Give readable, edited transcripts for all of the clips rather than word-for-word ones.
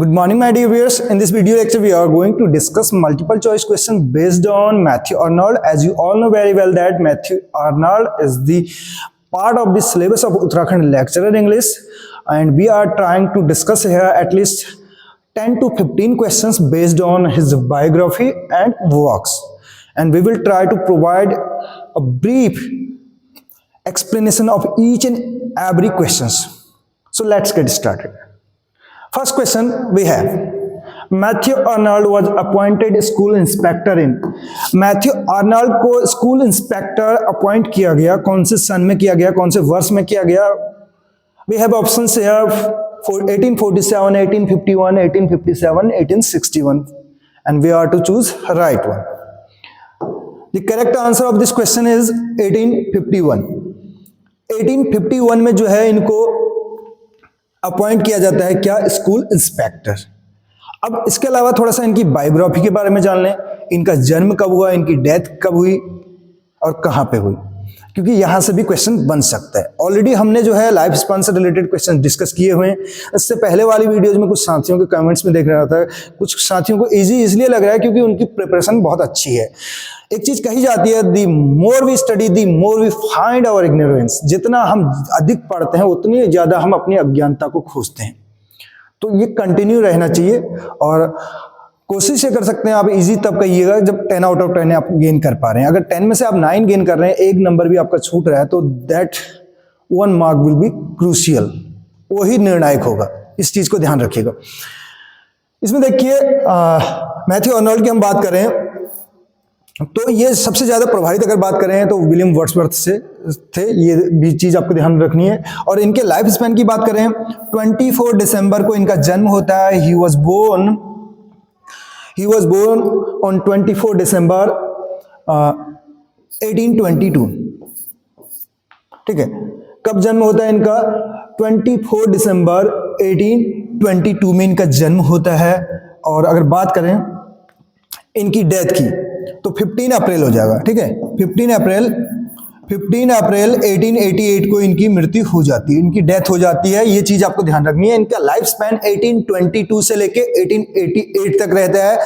Good morning, my dear viewers. In this video lecture, we are going to discuss multiple choice question based on Matthew Arnold. As you all know very well that Matthew Arnold is the part of the syllabus of Uttarakhand Lecturer English, and we are trying to discuss here at least 10 to 15 questions based on his biography and works. And we will try to provide a brief explanation of each and every questions. So let's get started. First question we have, Matthew Arnold was appointed school inspector in. Matthew Arnold को school inspector appoint किया गया, कौन से सन में किया गया, कौन से वर्ष में किया गया? We have options here for 1847, 1851, 1857, 1861, and we are to choose right one. The correct answer of this question is 1851. 1851 में जो है इनको अपॉइंट किया जाता है क्या? School inspector. अब इसके अलावा थोड़ा सा इनकी बायोग्राफी के बारे में जान लें। इनका जन्म कब हुआ, इनकी डेथ कब हुई और कहां पे हुई, क्योंकि यहां से भी क्वेश्चन बन सकता है। ऑलरेडी हमने जो है लाइफ स्पैन से रिलेटेड क्वेश्चन डिस्कस किए हुए हैं। इससे पहले वाली वीडियोज में कुछ साथियों के कमेंट्स में देख रहा था, कुछ साथियों को इजी इसलिए लग रहा है क्योंकि उनकी प्रिपरेशन बहुत अच्छी है। एक चीज कही जाती है, the more we study the more we find our ignorance. जितना हम अधिक पढ़ते हैं उतनी ज्यादा हम अपनी अज्ञानता को खोजते हैं। तो ये कंटिन्यू रहना चाहिए और कोशिश ये कर सकते हैं आप इजी तब कहिएगा जब 10 आउट ऑफ 10 आप गेन कर पा रहे हैं। अगर 10 में से आप 9 गेन कर रहे हैं, एक नंबर भी आपका छूट रहा है, तो that 1 mark will be crucial, वही निर्णायक होगा। इस चीज को ध्यान रखिएगा। इसमें देखिए मैथ्यू अर्नोल्ड की हम बात करें तो ये सबसे ज्यादा प्रभावित अगर बात करें तो विलियम वर्ड्सवर्थ से थे, ये भी चीज आपको ध्यान रखनी है। और इनके लाइफ स्पैन की बात करें, 24 दिसंबर को इनका जन्म होता है। ही वॉज बोर्न ऑन 24 दिसंबर 1822। ठीक है, कब जन्म होता है इनका? 24 दिसंबर 1822 में इनका जन्म होता है। और अगर बात करें इनकी डेथ की तो 15 अप्रैल हो जाएगा। ठीक है, 15 अप्रैल 1888 को इनकी मृत्यु हो जाती है, इनकी डेथ हो जाती है। ये चीज आपको ध्यान रखनी है। इनका लाइफ स्पैन 1822 से लेके 1888 तक रहता है।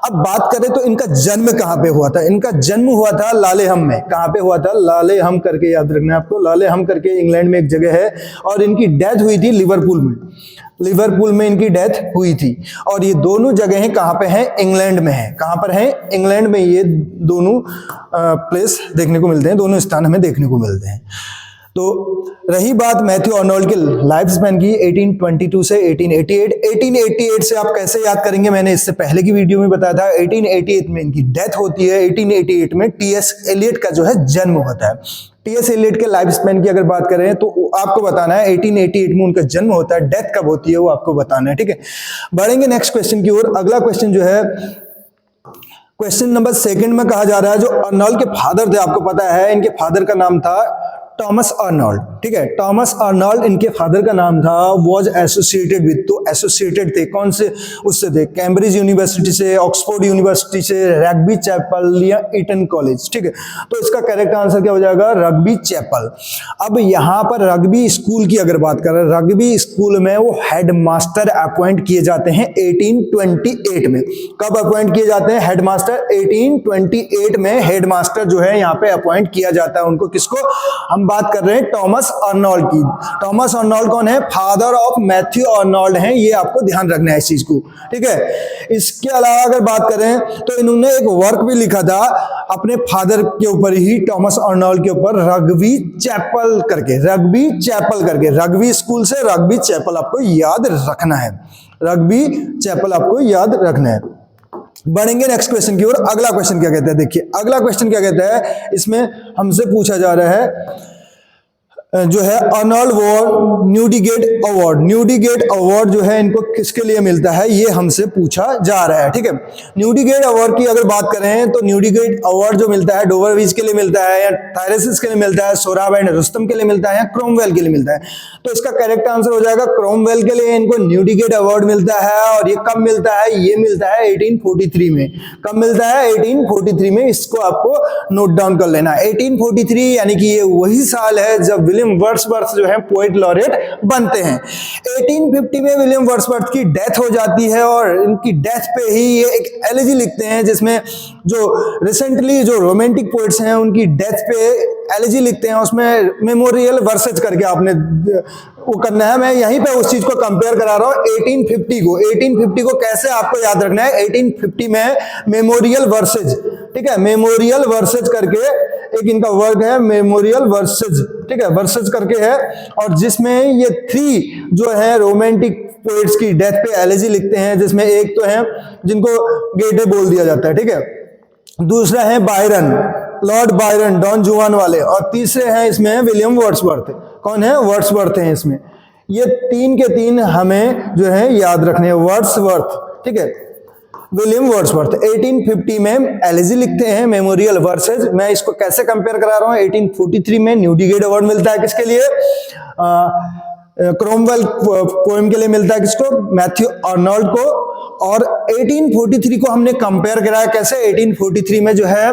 अब बात करें तो इनका जन्म कहां पे हुआ था? इनका जन्म हुआ था लालेहम में। कहां पे हुआ था? लालेहम करके याद रखना है आपको। लालेहम करके इंग्लैंड में एक जगह है। और इनकी डेथ हुई थी लिवरपूल में। लिवरपूल में इनकी डेथ हुई थी। और ये दोनों जगहें कहां पे हैं? इंग्लैंड में है। कहां पर है? इंग्लैंड में ये दोनों प्लेस देखने को मिलते हैं, दोनों स्थान हमें देखने को मिलते हैं। तो रही बात मैथ्यू अर्नोल्ड के लाइफ स्पैन की 1822 से 1888। 1888 से आप कैसे याद करेंगे, मैंने इससे पहले की वीडियो में बताया था। 1888 में इनकी डेथ होती है। 1888 में टीएस एलियट का जो है जन्म होता है। टीएस एलियट के लाइफ स्पैन की अगर बात करें तो आपको बताना है 1888 में उनका जन्म होता है, डेथ कब होती है वो आपको बताना है। ठीक है, बढ़ेंगे नेक्स्ट क्वेश्चन की ओर। अगला क्वेश्चन जो है क्वेश्चन नंबर 2 में कहा जा रहा है, जो अर्नोल्ड के फादर थे, आपको पता है इनके फादर का नाम था टॉमस अर्नोल्ड। ठीक है, टॉमस अर्नोल्ड इनके फादर का नाम था। वॉज एसोसिएटेड विद, तो एसोसिएटेड थे कौन से? उससे थे कैम्ब्रिज यूनिवर्सिटी से, ऑक्सफोर्ड यूनिवर्सिटी से, रग्बी चैपल या ईटन कॉलेज। ठीक है, तो इसका करेक्ट आंसर क्या हो जाएगा? Rugby Chapel. अब यहां पर रग्बी स्कूल की अगर बात करें, रग्बी स्कूल में वो हेडमास्टर अपॉइंट किए जाते हैं 1828 में। कब अपॉइंट किए जाते हैं हेडमास्टर? 1828 में हेडमास्टर जो है यहाँ पे अपॉइंट किया जाता है उनको। किसको? हम बात कर रहे हैं टॉमस अर्नोल्ड की। टॉमस अर्नोल्ड कौन है? फादर ऑफ मैथ्यू अर्नोल्ड हैं। ये आपको ध्यान रखना है इस चीज को। ठीक है, इसके अलावा अगर बात करें तो इन्होंने एक वर्क भी लिखा था अपने फादर के ऊपर ही, टॉमस अर्नोल्ड के ऊपर, रग्बी चैपल करके। रग्बी चैपल करके, रग्बी स्कूल से रग्बी चैपल आपको याद रखना है। रग्बी चैपल आपको याद रखना है। बढ़ेंगे नेक्स्ट क्वेश्चन की ओर। अगला क्वेश्चन क्या कहता है? देखिए अगला क्वेश्चन क्या कहता है, इसमें हमसे पूछा जा रहा है जो है अर्नोल्ड वॉर न्यूडिगेट अवार्ड। न्यूडिगेट अवार्ड जो है इनको किसके लिए मिलता है, ये हमसे पूछा जा रहा है। ठीक है, न्यूडिगेट अवार्ड की अगर बात करें तो न्यूडिगेट अवार्ड जो मिलता है डोवरविज के लिए मिलता है, या थायरेसिस के लिए मिलता है, सोहराब एंड रुस्तम के लिए मिलता है, या क्रोमवेल के लिए मिलता है। तो इसका करेक्ट आंसर हो जाएगा क्रोमवेल के लिए इनको न्यूडिगेट अवार्ड मिलता है। और ये कब मिलता है? ये मिलता है 1843 में। कब मिलता है? 1843 में। इसको आपको नोट डाउन कर लेना। 1843 यानी कि ये वही साल है जब विलियम वर्ड्सवर्थ जो है पोएट लॉरेट बनते हैं। 1850 में विलियम वर्ड्सवर्थ की डेथ हो जाती है और इनकी डेथ पे ही ये एक एलेजी लिखते हैं, जिसमें जो रिसेंटली जो रोमांटिक पोएट्स हैं उनकी डेथ पे एलेजी लिखते हैं, उसमें मेमोरियल वर्सेज करके आपने वो करना है। मैं यहीं पे उस चीज को कंपेयर करा रहा हूं 1850 को कैसे आपको याद रखना है। 1850 में मेमोरियल वर्सेज, ठीक है, मेमोरियल वर्सेज करके एक इनका वर्क है, मेमोरियल वर्सेज, ठीक है, वर्सेज करके है, और जिसमें ये 3 जो है रोमांटिक पोएट्स की डेथ पे एलेजी लिखते हैं, जिसमें एक तो है जिनको गेटे बोल दिया जाता है, ठीक है, दूसरा है बायरन, लॉर्ड बायरन, डॉन जुआन वाले, और तीसरे हैं इसमें विलियम वर्ड्सवर्थ। कौन है? वर्ड्सवर्थ हैं इसमें। ये 3 के 3 हमें जो है याद रखने हैं। वर्ड्सवर्थ, ठीक है, विलियम वर्ड्सवर्थ 1850 में एलेजी लिखते हैं, मेमोरियल वर्सेज। मैं इसको कैसे कंपेयर करा रहा हूं? 1843 में न्यूडिगेट अवार्ड मिलता है किसके लिए? क्रोमवेल पोएम के लिए मिलता है किसको? मैथ्यू आर्नोल्ड को। और 1843 को हमने कंपेयर कराया कैसे? 1843 में जो है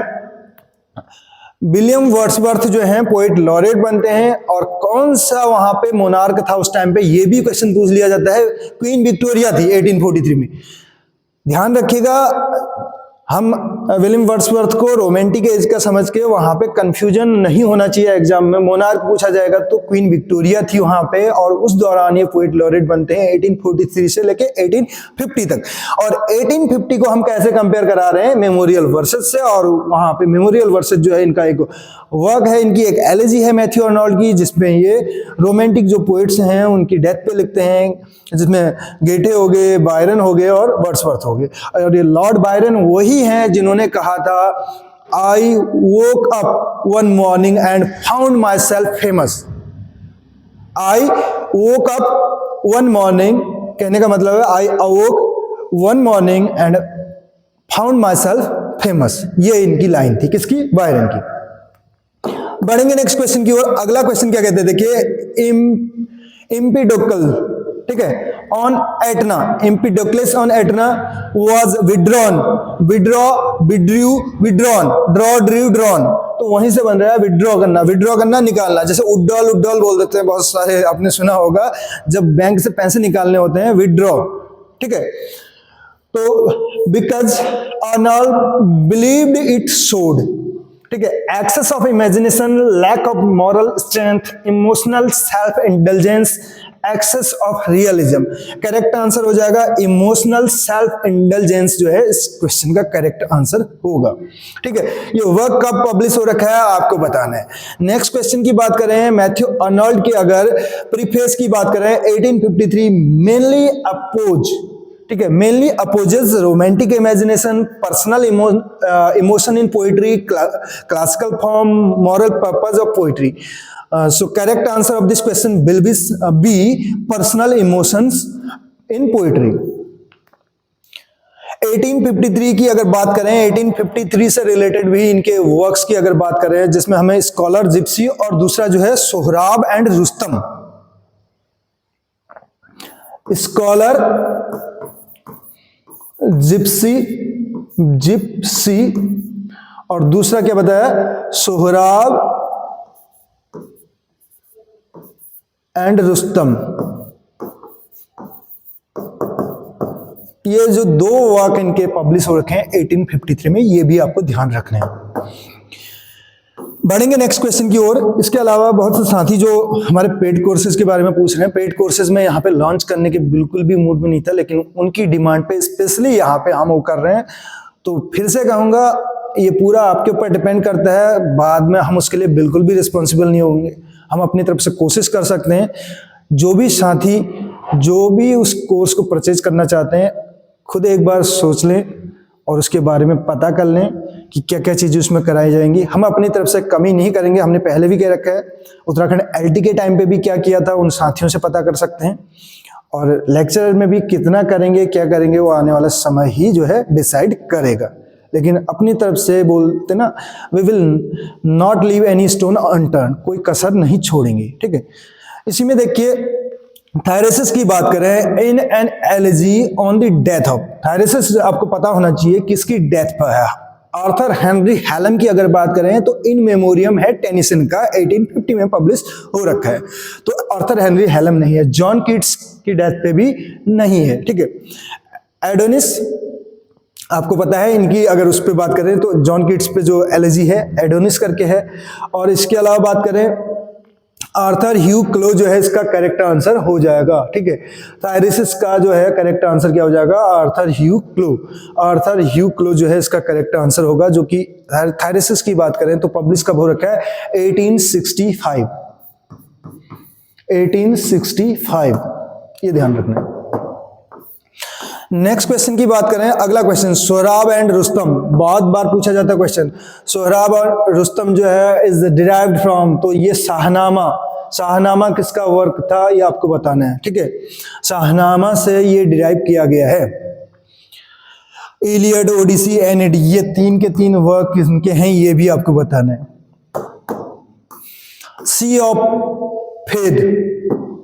विलियम वर्ड्सवर्थ जो हैं पोएट लॉरेट बनते हैं, और कौन सा वहां पे मोनार्क था उस टाइम पे, ये भी क्वेश्चन पूछ लिया जाता है। क्वीन विक्टोरिया थी 1843 में। ध्यान रखिएगा, हम विलियम वर्ड्सवर्थ को रोमांटिक एज का समझ के वहां पे कंफ्यूजन नहीं होना चाहिए। एग्जाम में मोनार्क पूछा जाएगा तो क्वीन विक्टोरिया थी वहां पे, और उस दौरान ये पोएट लॉरेट बनते हैं 1843 से लेके 1850 तक। और 1850 को हम कैसे कंपेयर करा रहे हैं? मेमोरियल वर्सेज से। और वहां पे मेमोरियल वर्सेज जो है इनका एक वर्क है, इनकी एक एलेजी है मैथ्यू आर्नोल्ड की, जिसमें ये रोमांटिक जो पोएट्स हैं उनकी डेथ पे लिखते हैं, जिसमें गेटे हो गए, बायरन हो गए और वर्ड्सवर्थ हो गए। और ये लॉर्ड बायरन वही हैं जिन्होंने कहा था I woke up one morning and found myself famous. I woke up one morning कहने का मतलब है I awoke one morning and found myself famous. ये इनकी लाइन थी, किसकी? बायरन की। बढ़ेंगे नेक्स्ट क्वेश्चन की ओर। अगला क्वेश्चन क्या कहते हैं? देखिए, इम्पीडोकल, ठीक है, on Etna, Empedocles on Etna was withdrawn, withdraw, withdrew, withdrawn, draw, drew, drawn. तो वहीं से बन रहा है विड्रॉ करना, विड्रॉ करना, निकालना। जैसे उड्डॉल, उड्डॉल बोल देते हैं, बहुत सारे आपने सुना होगा, जब बैंक से पैसे निकालने होते हैं, विड्रॉ, ठीक है। तो because Arnold believed it showed, ठीक है, excess of imagination, lack of moral strength, emotional self indulgence, excess of realism. Correct answer हो जाएगा इमोशनल सेल्फ इंडल्जेंस, जो है इस क्वेश्चन का करेक्ट आंसर होगा, ठीक है। ये वर्क कब पब्लिश हो रखा है आपको बताना है। नेक्स्ट क्वेश्चन की बात करें मैथ्यू आर्नोल्ड की, अगर प्रीफेस की बात करें 1853 मेनली अपोज, ठीक है, mainly opposes romantic imagination, personal emotion in poetry, classical form, moral purpose of poetry. So correct answer of this question will be personal emotions in poetry. 1853 की अगर बात करें, 1853 से रिलेटेड भी इनके वर्क्स की अगर बात करें, जिसमें हमें स्कॉलर जिप्सी और दूसरा जो है Sohrab and Rustam. Scholar Gypsy और दूसरा क्या बताया? सोहराब एंड रुस्तम। ये जो 2 वर्क इनके पब्लिश हो रखे हैं 1853 में, ये भी आपको ध्यान रखना है। बढ़ेंगे नेक्स्ट क्वेश्चन की ओर। इसके अलावा बहुत से साथी जो हमारे पेड कोर्सेज के बारे में पूछ रहे हैं, पेड कोर्सेज में यहाँ पे लॉन्च करने के बिल्कुल भी मूड में नहीं था, लेकिन उनकी डिमांड पे स्पेशली यहाँ पे हम वो कर रहे हैं। तो फिर से कहूँगा, ये पूरा आपके ऊपर डिपेंड करता है, बाद में हम उसके लिए बिल्कुल भी रिस्पॉन्सिबल नहीं होंगे। हम अपनी तरफ से कोशिश कर सकते हैं। जो भी साथी जो भी उस कोर्स को परचेज करना चाहते हैं, खुद एक बार सोच लें और उसके बारे में पता कर लें कि क्या क्या चीज़ें उसमें कराई जाएंगी। हम अपनी तरफ से कमी नहीं करेंगे, हमने पहले भी कह रखा है। उत्तराखंड LT के टाइम पे भी क्या किया था, उन साथियों से पता कर सकते हैं। और लेक्चर में भी कितना करेंगे, क्या करेंगे, वो आने वाला समय ही जो है डिसाइड करेगा। लेकिन अपनी तरफ से बोलते ना, we will not leave any stone unturned, कोई कसर नहीं छोड़ेंगे, ठीक है। इसी में देखिए, थायरेसिस की बात करें, in an elegy on the death of, Thyrsis आपको पता होना चाहिए किसकी डेथ पर है, आर्थर हेनरी हेलम की अगर बात करें तो इन मेमोरियम है टेनिसन का, 1850 में पब्लिश हो रखा है। तो आर्थर हेनरी हेलम नहीं है। जॉन कीट्स की डेथ पे भी नहीं है, ठीक है। एडोनिस, आपको पता है इनकी अगर उस पर बात करें तो जॉन कीट्स पे जो एलेजी है एडोनिस करके है। और इसके अलावा बात करें आर्थर ह्यू क्लो जो है इसका करेक्ट आंसर हो जाएगा, ठीक है। थायरिसिस का जो है करेक्ट आंसर क्या हो जाएगा, आर्थर ह्यू क्लो। आर्थर ह्यू क्लो जो है इसका करेक्ट आंसर होगा, जो कि थायरिसिस की बात करें तो पब्लिश कब हो रखा है, 1865, 1865, ये ध्यान रखना है। नेक्स्ट क्वेश्चन की बात करें, अगला क्वेश्चन सोहराब एंड रुस्तम, बहुत बार पूछा जाता है क्वेश्चन। सोहराब और रुस्तम जो है इज डिराइव्ड फ्रॉम, तो ये शाहनामा, शाहनामा किसका वर्क था ये आपको बताना है, ठीक है। शाहनामा से ये डिराइव किया गया है। इलियड, ओडिसी, एनेड, ये तीन के तीन वर्क किनके हैं ये भी आपको बताना है। सी ऑफ फेथ,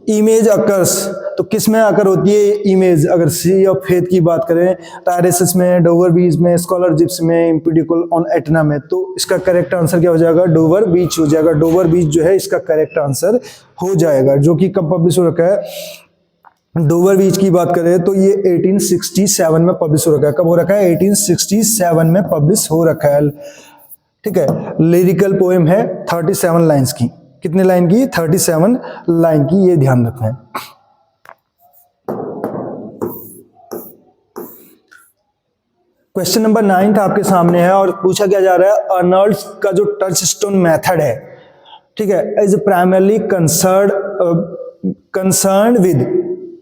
इमेज अकर्स, तो किस में अकर होती है इमेज, अगर सी ऑफ फेथ की बात करें, टायरेसिस में, डोवर बीच में, स्कॉलर जिप्स में, एम्पिडिकल ऑन एटना में, तो इसका करेक्ट आंसर क्या हो जाएगा, डोवर बीच हो जाएगा। डोवर बीच जो है इसका करेक्ट आंसर हो जाएगा, जो कि कब पब्लिश हो रखा है। डोवर बीच की बात करें तो ये 1867 में पब्लिश हो रखा है। कब हो रखा है, 1867 में पब्लिश हो रखा है, ठीक है। लिरिकल पोएम है 37 लाइन्स की, कितने लाइन की, 37 लाइन की, ये ध्यान रखना है। क्वेश्चन नंबर 9 आपके सामने है और पूछा क्या जा रहा है, अर्नल्ड का जो टचस्टोन मेथड है, ठीक है, is primarily concerned with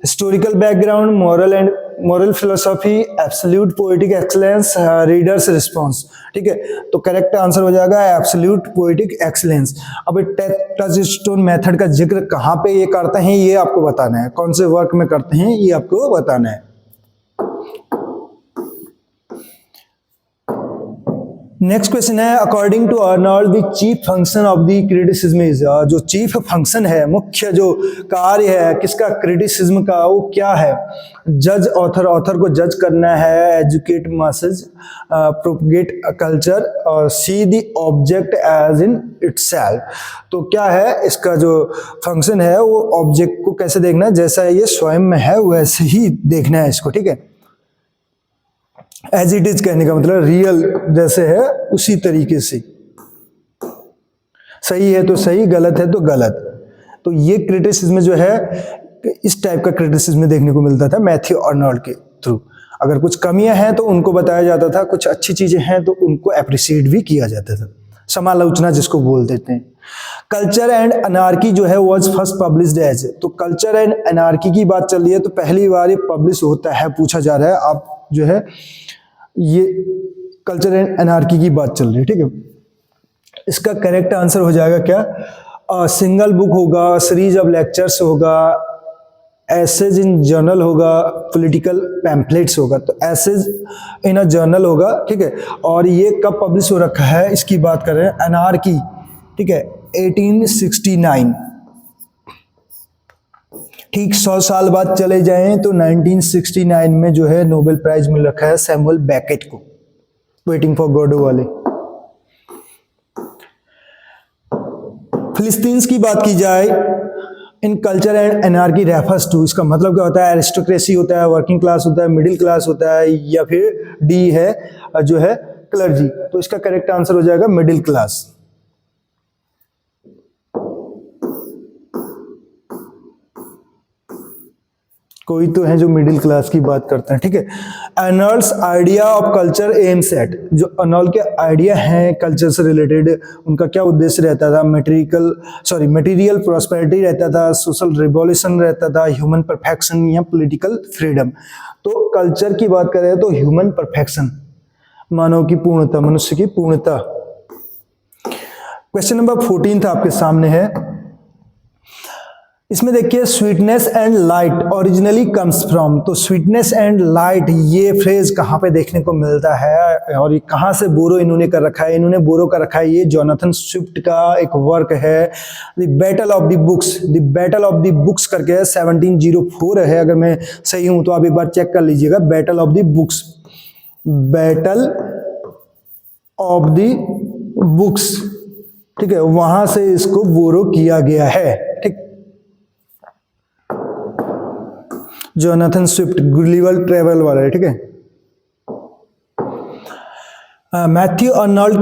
historical background, moral philosophy, absolute poetic excellence, readers response, ठीक है। तो करेक्ट आंसर हो जाएगा एब्सोल्यूट पोएटिक एक्सलेंस। अब टचस्टोन मेथड का जिक्र कहाँ पे ये करते हैं ये आपको बताना है, कौन से वर्क में करते हैं ये आपको बताना है। नेक्स्ट क्वेश्चन है, according to Arnold the chief function of the criticism is, जो चीफ फंक्शन है, मुख्य जो कार्य है किसका, क्रिटिसिज्म का, वो क्या है। जज ऑथर, ऑथर को जज करना है, एजुकेट मासेज, प्रोपगेट कल्चर, और see the object as in itself. तो क्या है इसका जो फंक्शन है वो ऑब्जेक्ट को कैसे देखना है, जैसा ये स्वयं में है वैसे ही देखना है इसको, ठीक है। एज इट इज कहने का मतलब रियल जैसे है उसी तरीके से, सही है तो सही, गलत है तो गलत। तो ये क्रिटिसिज्म जो है इस टाइप का क्रिटिसिज्म देखने को मिलता था मैथ्यू अर्नल्ड के थ्रू। अगर कुछ कमियां हैं तो उनको बताया जाता था, कुछ अच्छी चीजें हैं तो उनको अप्रिशिएट भी किया जाता था, समालोचना जिसको बोल देते हैं। कल्चर एंड अनार्की जो है वाज फर्स्ट पब्लिश्ड एज, तो कल्चर एंड अनार्की की बात चल रही है तो पहली बार ये पब्लिश होता है, पूछा जा रहा है। आप जो है ये कल्चर एंड एनार्की की बात चल रही है, ठीक है। इसका करेक्ट आंसर हो जाएगा क्या, सिंगल बुक होगा, सीरीज ऑफ लेक्चर्स होगा, एसेज इन जर्नल होगा, पॉलिटिकल पैम्पलेट्स होगा। तो एसेज इन अ जर्नल होगा, ठीक है। और ये कब पब्लिश हो रखा है इसकी बात कर रहे हैं, एनार्की, ठीक है, 1869। ठीक 100 साल बाद चले जाएं तो 1969 में जो है नोबेल प्राइज मिल रखा है सैमुअल बेकेट को, वेटिंग फॉर गॉडो वाले। फिलिस्तीन्स की बात की जाए, in Culture and Anarchy refers to, इसका मतलब क्या होता है, एरिस्टोक्रेसी होता है, वर्किंग क्लास होता है, मिडिल क्लास होता है, या फिर डी है जो है क्लर्जी। तो इसका करेक्ट आंसर हो जाएगा मिडिल क्लास। कोई तो है जो मिडिल क्लास की बात करते हैं, ठीक है। Arnold's idea of culture aims at, जो अर्नल्ड के आइडिया हैं कल्चर से रिलेटेड, उनका क्या उद्देश्य रहता था, मटेरियल प्रॉस्पेरिटी रहता था, सोशल रिवॉल्यूशन रहता था, ह्यूमन परफेक्शन या पॉलिटिकल फ्रीडम। तो कल्चर की बात करें तो ह्यूमन परफेक्शन, मानव की पूर्णता, मनुष्य की पूर्णता। क्वेश्चन नंबर 14 आपके सामने है, इसमें देखिए sweetness and light originally comes from, तो स्वीटनेस एंड लाइट ये फ्रेज कहाँ पे देखने को मिलता है और ये कहाँ से बोरो इन्होंने कर रखा है, इन्होंने बोरो कर रखा है, ये जोनाथन स्विफ्ट का एक वर्क है, the battle of the books, the battle of the books करके 1704 है, अगर मैं सही हूं तो आप एक बार चेक कर लीजिएगा, battle of the books, battle of the books, ठीक है, वहां से इसको बोरो किया गया है, ठीक। जोनाथन स्विफ्ट गुलिवर ट्रेवल वाला है, ठीक है। मैथ्यू अर्नल्ड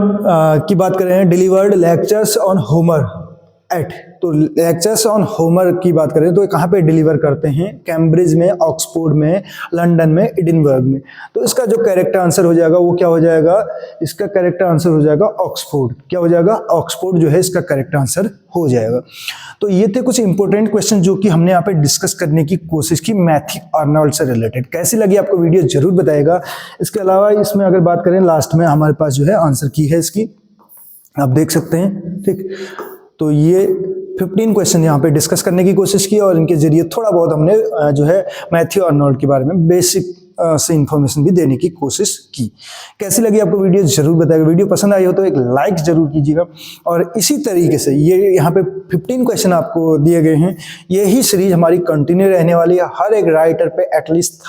की बात करें, delivered lectures on Homer at, तो लेक्चर्स ऑन होमर की बात करें तो कहाँ पे डिलीवर करते हैं? कैम्ब्रिज में, ऑक्सफोर्ड में, लंदन में, एडिनबर्ग में। तो इसका जो करेक्ट आंसर हो जाएगा वो क्या हो जाएगा? इसका करेक्ट आंसर हो जाएगा ऑक्सफोर्ड। क्या हो जाएगा? ऑक्सफोर्ड जो है इसका करेक्ट आंसर हो जाएगा। तो ये थे कुछ इंपॉर्टेंट क्वेश्चन जो कि हमने यहाँ पे डिस्कस करने की कोशिश की मैथ्यू अर्नल्ड से रिलेटेड। कैसी लगी आपको वीडियो जरूर बताएगा। इसके अलावा इसमें अगर बात करें, लास्ट में हमारे पास जो है आंसर की है इसकी, आप देख सकते हैं, ठीक। तो ये 15 क्वेश्चन यहाँ पे डिस्कस करने की कोशिश की और इनके जरिए थोड़ा बहुत हमने जो है मैथ्यू अर्नल्ड के बारे में बेसिक से इंफॉर्मेशन भी देने की कोशिश की। कैसी लगी आपको वीडियो जरूर बताइएगा। वीडियो पसंद आई हो तो एक लाइक जरूर कीजिएगा। और इसी तरीके से ये यहाँ पे 15 क्वेश्चन आपको दिए गए हैं, यही सीरीज हमारी कंटिन्यू रहने वाली है। हर एक राइटर पे एटलीस्ट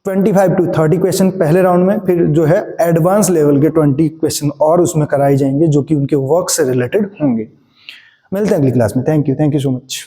25 to 30 क्वेश्चन पहले राउंड में, फिर जो है एडवांस लेवल के 20 क्वेश्चन और उसमें कराए जाएंगे जो कि उनके वर्क से रिलेटेड होंगे। मिलते हैं अगली क्लास में। Thank you so much.